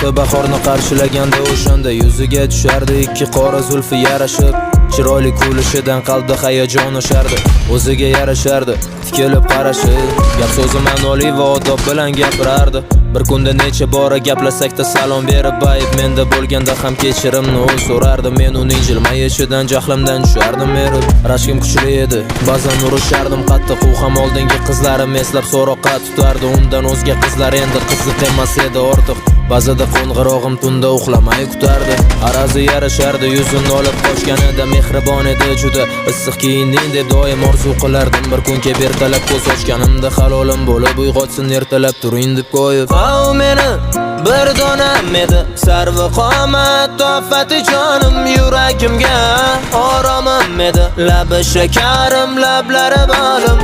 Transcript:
vaqti bahorni qarshilaganda o'shanda yuziga tushardi ikki qora zulfi yarashib. Chiroyli kulishidan qalbda hayajon oshardi, o'ziga yarashardi tikilib qarashi. Gap so'zi ma'noli va odob bilan gapirardi. Bir kunda necha bora gaplashsakda salom berib ayb menda bo'lganda ham kechirimni u so'rardi. Men uning jilmayishidan jahlimdan tushardim erib. Rashkim kuchli edi, ba'zan urishardim qattiq. U ham oldingi qizlarim eslab so'roqqa tutardi. Undan o'zga qizlar endi qiziq emas edi ortiq. Ba'zida qo'ng'irog'im tunda uxlamay kutardi. Arazi yarashardi, yuzini olib qochganida mehribon edi juda. Issiq kiyinding deb doim orzu qilardim. Bir kun kelib ertalab ko'z ochganimda halolim bo'lib uyg'otsin ertalab turing deb qo'yib. O meni bir donam edi sarvi qomat tofati jonim yuragimga oromim edi. Labi shakarim lablari bolim.